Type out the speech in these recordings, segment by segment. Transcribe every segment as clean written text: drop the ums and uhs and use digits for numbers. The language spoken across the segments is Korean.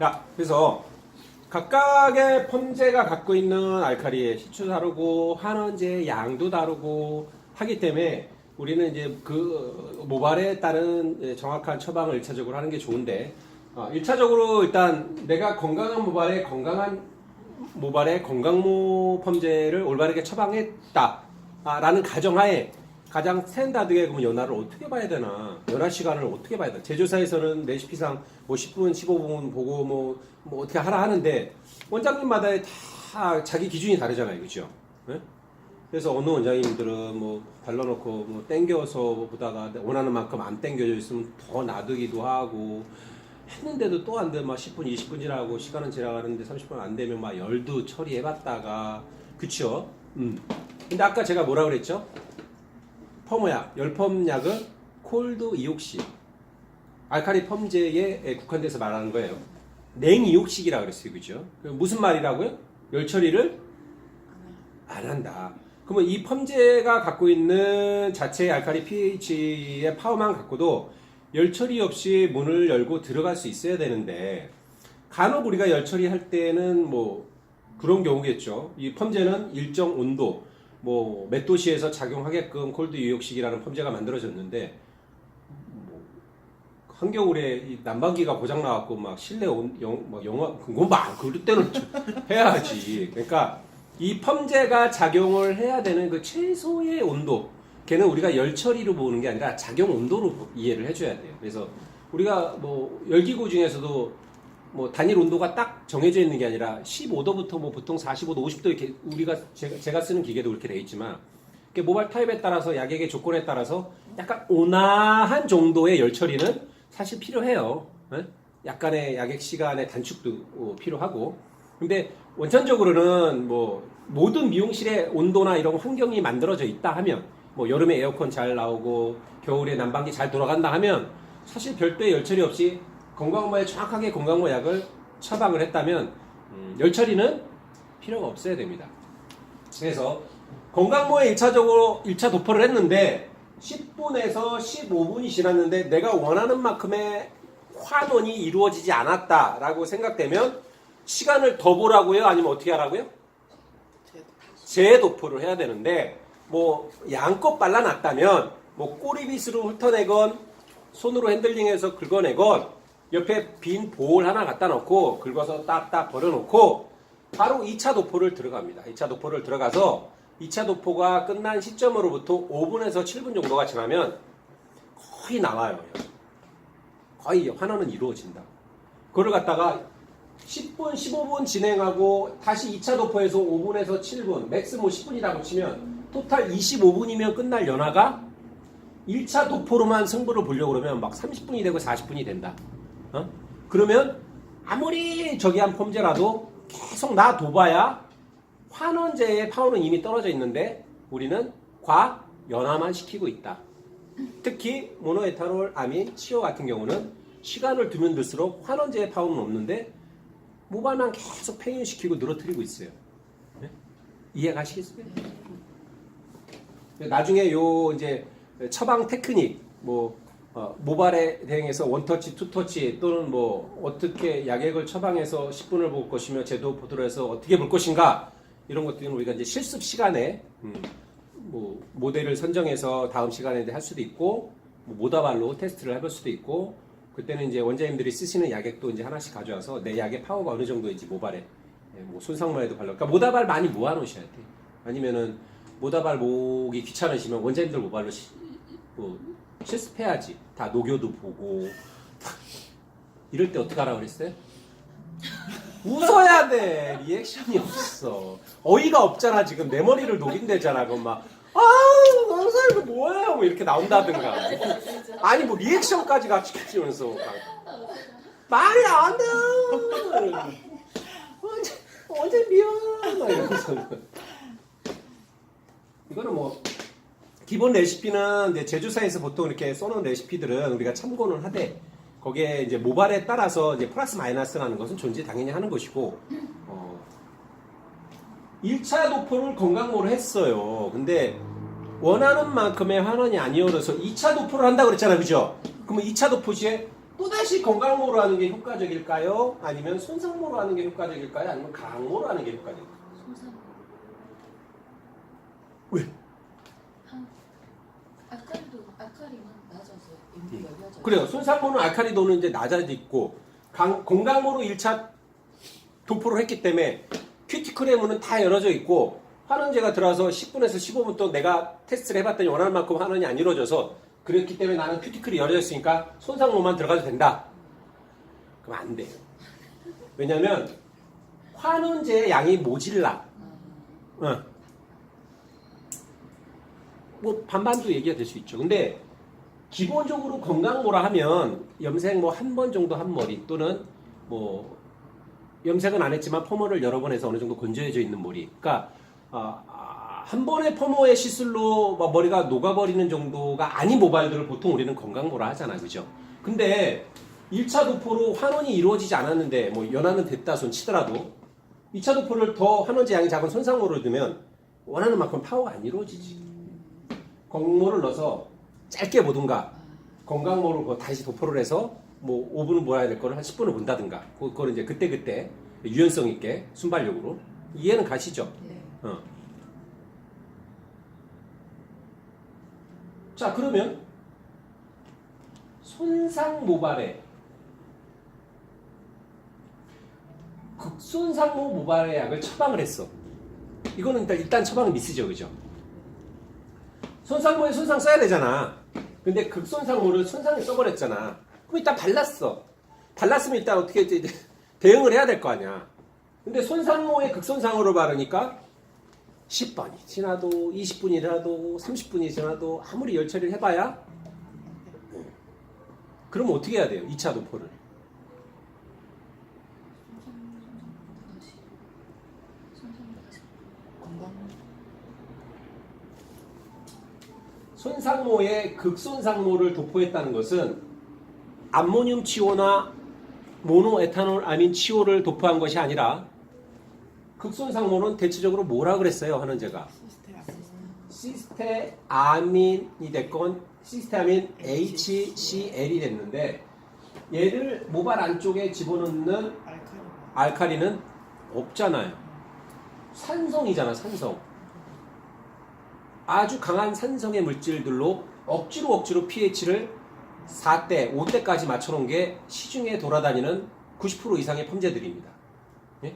자, 그래서 각각의 펌제가 갖고 있는 알칼리의 시추도 다르고 환원제의 양도 다르고 하기 때문에 우리는 이제 그 모발에 따른 정확한 처방을 1차적으로 하는 게 좋은데 1차적으로 일단 내가 건강한 모발에 건강모 펌제를 올바르게 처방했다 라는 가정하에 가장 스탠다드의 그러면 연화를 어떻게 봐야 되나, 연화 시간을 어떻게 봐야 되나. 제조사에서는 레시피상 뭐 10분, 15분 보고 뭐 어떻게 하라 하는데 원장님마다 다 자기 기준이 다르잖아요, 그죠? 네? 그래서 어느 원장님들은 뭐 발라놓고 뭐 땡겨서 보다가 원하는 만큼 안 땡겨져 있으면 더 놔두기도 하고 했는데도 또 안 되면 막 10분, 20분 지나고 시간은 지나가는데 30분 안 되면 막 열도 처리해봤다가, 그쵸? 근데 아까 제가 뭐라 그랬죠? 펌약, 열펌약은 콜드 이옥식, 알칼리 펌제에 국한돼서 말하는 거예요. 냉이옥식이라 그랬어요, 그죠? 무슨 말이라고요? 열 처리를 안 한다. 그러면 이 펌제가 갖고 있는 자체의 알칼리 pH의 파워만 갖고도 열 처리 없이 문을 열고 들어갈 수 있어야 되는데, 간혹 우리가 열 처리할 때는 뭐 그런 경우겠죠. 이 펌제는 일정 온도, 뭐 몇 도시에서 작용하게끔 콜드 유역식이라는 펌제가 만들어졌는데, 뭐 한겨울에 이 난방기가 고장 나갖고 막 실내 영하 그거 막 그럴 때는 해야지. 그러니까 이 펌제가 작용을 해야 되는 그 최소의 온도, 걔는 우리가 열 처리로 보는 게 아니라 작용 온도로 이해를 해줘야 돼요. 그래서 우리가 뭐 열기구 중에서도 뭐 단일 온도가 딱 정해져 있는 게 아니라 15도부터 뭐 보통 45도, 50도 이렇게 우리가 제가 쓰는 기계도 그렇게 돼 있지만, 모발 타입에 따라서 약액의 조건에 따라서 약간 온화한 정도의 열 처리는 사실 필요해요. 네? 약간의 약액 시간의 단축도 필요하고. 근데 원천적으로는 뭐 모든 미용실의 온도나 이런 환경이 만들어져 있다 하면, 뭐 여름에 에어컨 잘 나오고 겨울에 난방기 잘 돌아간다 하면 사실 별도의 열 처리 없이 건강모에 정확하게 건강모 약을 처방을 했다면 열 처리는 필요가 없어야 됩니다. 그래서 건강모에 1차적으로 1차 도포를 했는데 10분에서 15분이 지났는데 내가 원하는 만큼의 환원이 이루어지지 않았다라고 생각되면 시간을 더 보라고요? 아니면 어떻게 하라고요? 재도포를 해야 되는데, 뭐 양껏 발라놨다면 뭐 꼬리빗으로 훑어내건 손으로 핸들링해서 긁어내건 옆에 빈 볼 하나 갖다 놓고 긁어서 딱딱 버려놓고 바로 2차 도포를 들어갑니다. 2차 도포를 들어가서 2차 도포가 끝난 시점으로부터 5분에서 7분 정도가 지나면 거의 나와요. 거의 환원은 이루어진다. 그걸 갖다가 10분, 15분 진행하고 다시 2차 도포에서 5분에서 7분, 맥스 뭐 10분이라고 치면 토탈 25분이면 끝날 연화가 1차 도포로만 승부를 보려고 그러면 막 30분이 되고 40분이 된다. 그러면 아무리 저기 한 펌제라도 계속 놔둬봐야 환원제의 파워는 이미 떨어져 있는데 우리는 과연화만 시키고 있다. 특히 모노에탄올, 아민, 치오 같은 경우는 시간을 두면 들수록 환원제의 파워는 없는데 모발만 계속 팽윤시키고 늘어뜨리고 있어요. 네? 이해가시겠습니까? 나중에 요 이제 처방 테크닉, 뭐 모발에 대응해서 원터치, 투터치 또는 뭐 어떻게 약액을 처방해서 10분을 볼 것이며 제도 보도를 해서 어떻게 볼 것인가, 이런 것들은 우리가 이제 실습 시간에 뭐 모델을 선정해서 다음 시간에 할 수도 있고, 뭐 모다발로 테스트를 해볼 수도 있고, 그때는 이제 원장님들이 쓰시는 약액도 이제 하나씩 가져와서 내 약의 파워가 어느 정도인지 모발에 뭐 손상모에도 발라. 그러니까 모다발 많이 모아놓으셔야 돼. 아니면은 모다발 모으기 귀찮으시면 원장님들 모발로 뭐 실습해야지. 다 녹여도 보고. 이럴 때 어떻게 하라고 그랬어요? 웃어야 돼. 리액션이 없어. 어이가 없잖아. 지금 내 머리를 녹인대잖아. 그럼 막 강사 이거 뭐예요? 뭐 이렇게 나온다든가. 아니 뭐 리액션까지 같이 해주면서 말이 안 돼. 언제 미안. 막 이러면서. 이거는 뭐 기본 레시피는 이제 제조사에서 보통 이렇게 써놓은 레시피들은 우리가 참고는 하되, 거기에 이제 모발에 따라서 이제 플러스 마이너스라는 것은 존재 당연히 하는 것이고, 1차 도포를 건강모로 했어요. 근데 원하는 만큼의 환원이 안 이루어져서 2차 도포를 한다고 그랬잖아요. 그죠? 그러면 2차 도포 시에 또다시 반드시 건강모로 하는 게 효과적일까요? 아니면 손상모로 하는 게 효과적일까요? 아니면 강모로 하는 게 효과적일까요? 손상. 왜? 아카리는 낮아서 임무 열려져. 그래요. 손상모는 알카리도는 이제 낮아져 있고 건강모로 1차 도포를 했기 때문에 큐티클의 문은 다 열어져 있고 환원제가 들어와서 10분에서 15분 동안 내가 테스트를 해봤더니 원하는 만큼 환원이 안 이루어져서 그렇기 때문에 나는 큐티클이 열어져 있으니까 손상모만 들어가도 된다. 그럼 안 돼요. 왜냐면 환원제의 양이 모질라. 뭐 반반도 얘기가 될 수 있죠. 근데 기본적으로 건강모라 하면 염색 뭐 한 번 정도 한 머리 또는 뭐 염색은 안 했지만 펌어를 여러 번 해서 어느 정도 건조해져 있는 머리. 그러니까 한 번의 펌어의 시술로 뭐 머리가 녹아버리는 정도가 아닌 모발들을 보통 우리는 건강모라 하잖아, 그죠? 근데 1차 도포로 환원이 이루어지지 않았는데 뭐 연화는 됐다 손 치더라도 2차 도포를 더 환원제 양이 작은 손상모를 두면 원하는 만큼 파워가 안 이루어지지. 건모를 넣어서 짧게 보든가 건강모로 다시 도포를 해서 뭐 5분은 모아야 될 거를 한 10분을 본다든가 그거는 이제 그때그때 유연성 있게 순발력으로 이해는 가시죠? 네. 자, 그러면 손상 모발에 극손상모 모발의 약을 처방을 했어. 이거는 일단 처방은 미스죠, 그죠? 손상모에 손상 써야 되잖아. 근데 극손상모를 손상에 써버렸잖아. 그럼 일단 발랐어. 발랐으면 일단 어떻게 대응을 해야 될 거 아니야. 근데 손상모에 극손상으로 바르니까 10번이 지나도 20분이 지나도 30분이 지나도 아무리 열 처리를 해봐야 그러면 어떻게 해야 돼요? 2차 도포를. 손상모에 극손상모를 도포했다는 것은 암모늄 치오나 모노에탄올 아민 치오를 도포한 것이 아니라 극손상모는 대체적으로 뭐라 그랬어요? 하는 제가 시스테아민이 됐건 시스테아민 HCl이 됐는데 얘를 모발 안쪽에 집어넣는 알카리는 없잖아요. 산성이잖아, 산성. 아주 강한 산성의 물질들로 억지로 pH를 4대, 5대까지 맞춰놓은 게 시중에 돌아다니는 90% 이상의 펌제들입니다. 예?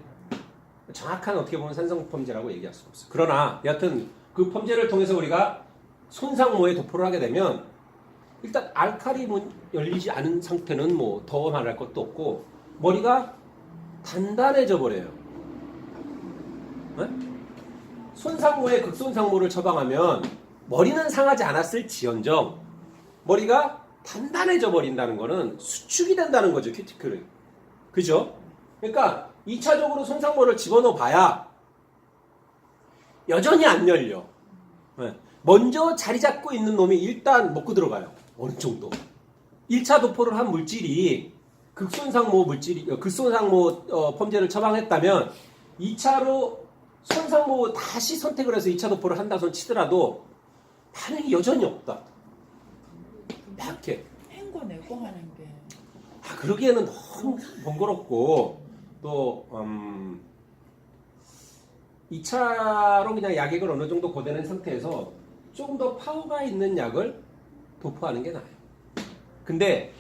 정확한 어떻게 보면 산성 펌제라고 얘기할 수가 없어요. 그러나 여하튼 그 펌제를 통해서 우리가 손상모에 도포를 하게 되면 일단 알카리문 열리지 않은 상태는 뭐 더 말할 것도 없고 머리가 단단해져 버려요. 네? 손상모에 극손상모를 처방하면 머리는 상하지 않았을 지언정 머리가 단단해져 버린다는 거는 수축이 된다는 거죠, 큐티클은. 그죠? 그러니까 2차적으로 손상모를 집어넣어 봐야 여전히 안 열려. 네. 먼저 자리 잡고 있는 놈이 일단 먹고 들어가요. 어느 정도. 1차 도포를 한 물질이 극손상모 펌제를 처방했다면 2차로 손상모 다시 선택을 해서 2차 도포를 한다 손 치더라도 반응이 여전히 없다. 약해. 헹궈내고 하는 게. 그러기에는 너무 번거롭고 또 2차로 그냥 약액을 어느 정도 고대는 상태에서 조금 더 파워가 있는 약을 도포하는 게 나아요. 근데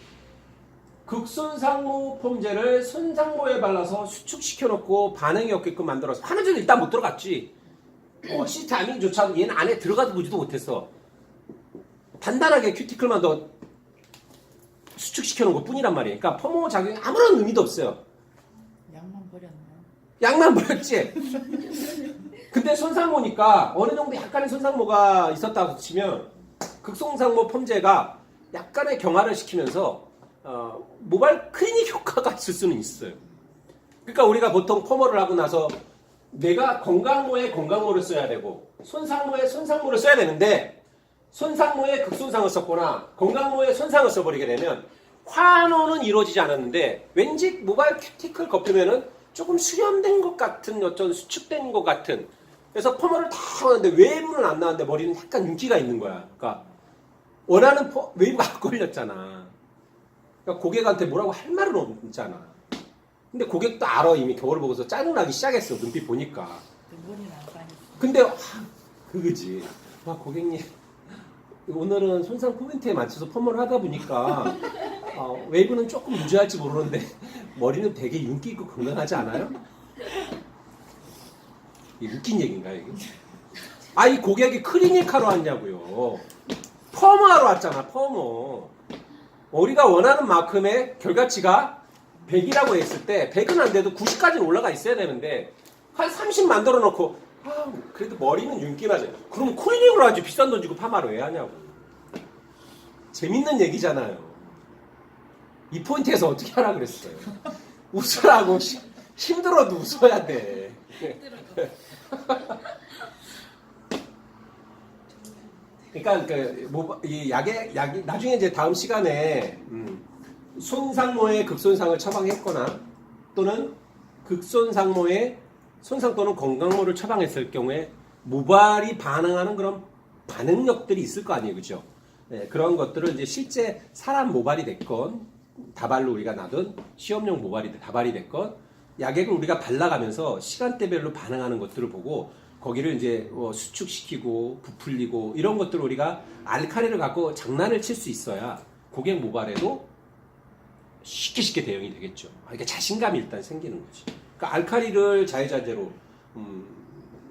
극손상모 펌제를 손상모에 발라서 수축시켜 놓고 반응이 없게끔 만들어서 환원제는 일단 못 들어갔지. 시스타민조차도 얘는 안에 들어가도 보지도 못했어. 단단하게 큐티클만 더 수축시켜 놓은 것 뿐이란 말이에요. 그러니까 펌모 작용이 아무런 의미도 없어요. 약만 버렸네. 약만 버렸지. 근데 손상모니까 어느 정도 약간의 손상모가 있었다고 치면 극손상모 펌제가 약간의 경화를 시키면서 모발 클리닉 효과가 있을 수는 있어요. 그러니까 우리가 보통 펌어를 하고 나서 내가 건강모에 건강모를 써야 되고 손상모에 손상모를 써야 되는데 손상모에 극손상을 썼거나 건강모에 손상을 써버리게 되면 환원은 이루어지지 않았는데 왠지 모발 큐티클 겉표면은 조금 수렴된 것 같은 어떤 수축된 것 같은 그래서 펌어를 다 하는데 웨이브는 안 나왔는데 머리는 약간 윤기가 있는 거야. 그러니까 원하는 웨이브가 안 걸렸잖아. 그러니까 고객한테 뭐라고 할 말은 없잖아. 근데 고객도 알아. 이미 겨울을 보고서 짜증나기 시작했어. 눈빛 보니까. 머리는 안 빠졌어. 근데 그거지. 고객님 오늘은 손상 포인트에 맞춰서 펌을 하다 보니까 웨이브는 조금 유지할지 모르는데 머리는 되게 윤기 있고 건강하지 않아요? 이게 웃긴 얘기인가요 이게? 이 고객이 클리닉하러 왔냐고요. 펌하러 왔잖아. 펌어. 우리가 원하는 만큼의 결과치가 100이라고 했을 때 100은 안 돼도 90까지는 올라가 있어야 되는데 한 30 만들어 놓고 그래도 머리는 윤기 나지. 그럼 클리닉으로 하지. 비싼 돈 주고 파마를 왜 하냐고. 재밌는 얘기잖아요. 이 포인트에서 어떻게 하라 그랬어요. 웃으라고. 힘들어도 웃어야 돼. 그러니까 이 약이 나중에 이제 다음 시간에 손상모의 극손상을 처방했거나 또는 극손상모의 손상 또는 건강모를 처방했을 경우에 모발이 반응하는 그런 반응력들이 있을 거 아니에요, 그죠? 네, 그런 것들을 이제 실제 사람 모발이 됐건 다발로 우리가 놔둔 시험용 모발이 다발이 됐건 약액을 우리가 발라가면서 시간대별로 반응하는 것들을 보고 거기를 이제 수축시키고 부풀리고 이런 것들을 우리가 알칼리를 갖고 장난을 칠 수 있어야 고객 모발에도 쉽게 대응이 되겠죠. 그러니까 자신감이 일단 생기는 거지. 그러니까 알칼리를 자유자재로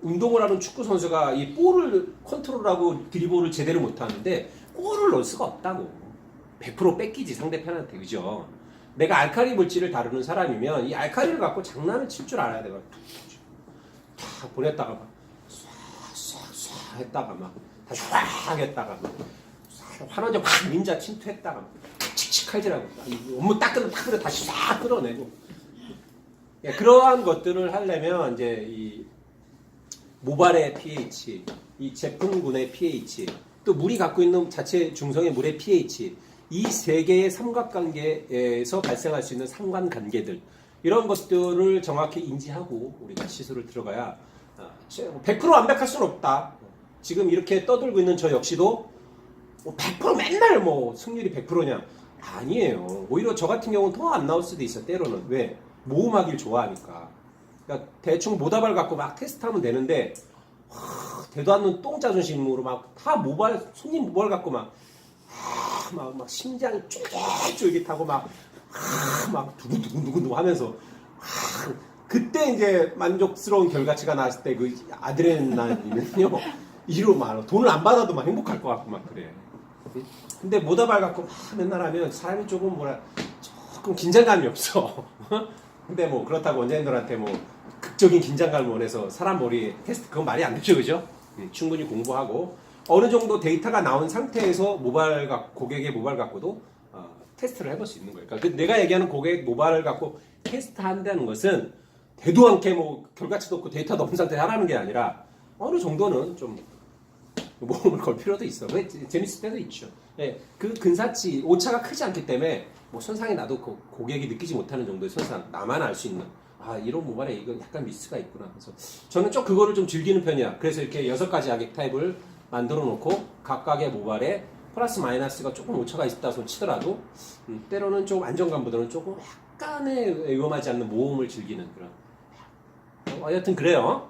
운동을 하는 축구 선수가 이 볼을 컨트롤하고 드리블을 제대로 못하는데 골을 넣을 수가 없다고. 100% 뺏기지 상대편한테. 그죠? 내가 알칼리 물질을 다루는 사람이면 이 알칼리를 갖고 장난을 칠 줄 알아야 돼요. 탁 보냈다가 막 쏴 했다가 막 다시 확 했다가 막 환원제 확 민자 침투했다가 막 칙칙 칼질하고 업무 딱 끊어 다시 싹 끌어내고. 그러한 것들을 하려면 이제 이 모발의 pH, 이 제품군의 pH, 또 물이 갖고 있는 자체 중성의 물의 pH, 이 세 개의 삼각관계에서 발생할 수 있는 상관관계들, 이런 것들을 정확히 인지하고 우리가 시술을 들어가야 100% 완벽할 수는 없다. 지금 이렇게 떠들고 있는 저 역시도 100% 맨날 승률이 100%냐? 아니에요. 오히려 저 같은 경우는 더 안 나올 수도 있어. 때로는. 왜? 모험하길 좋아하니까. 그러니까 대충 모다발 갖고 막 테스트하면 되는데 대도 않는 똥 자존심으로 막 다 손님 모발 갖고 막 심장이 쫄깃쫄깃하고 막 두근두근 하면서 그때 이제 만족스러운 결과치가 나왔을 때 그 아드레날린은요 이로 막 돈을 안 받아도 막 행복할 것 같고 막 그래. 근데 모다발 갖고 막 맨날 하면 사람이 조금 조금 긴장감이 없어. 근데 그렇다고 원장님들한테 극적인 긴장감을 원해서 사람 머리 테스트 그건 말이 안 되죠, 그죠? 충분히 공부하고 어느 정도 데이터가 나온 상태에서 고객의 모발 갖고도 테스트를 해볼 수 있는 거예요. 그러니까 내가 얘기하는 고객 모발을 갖고 테스트한다는 것은 대도 않게 결과치도 없고 데이터도 없는 상태에 하라는 게 아니라 어느 정도는 좀 모험을 걸 필요도 있어. 재밌을 때도 있죠. 예, 그 근사치 오차가 크지 않기 때문에 손상이 나도 고객이 느끼지 못하는 정도의 손상, 나만 알 수 있는 이런 모발에 이거 약간 미스가 있구나. 그래서 저는 좀 그거를 좀 즐기는 편이야. 그래서 이렇게 6가지 약액 타입을 만들어 놓고 각각의 모발에 플러스 마이너스가 조금 오차가 있다 손 치더라도 때로는 좀 안정감보다는 조금 약간의 위험하지 않는 모험을 즐기는 그런. 여하튼 그래요.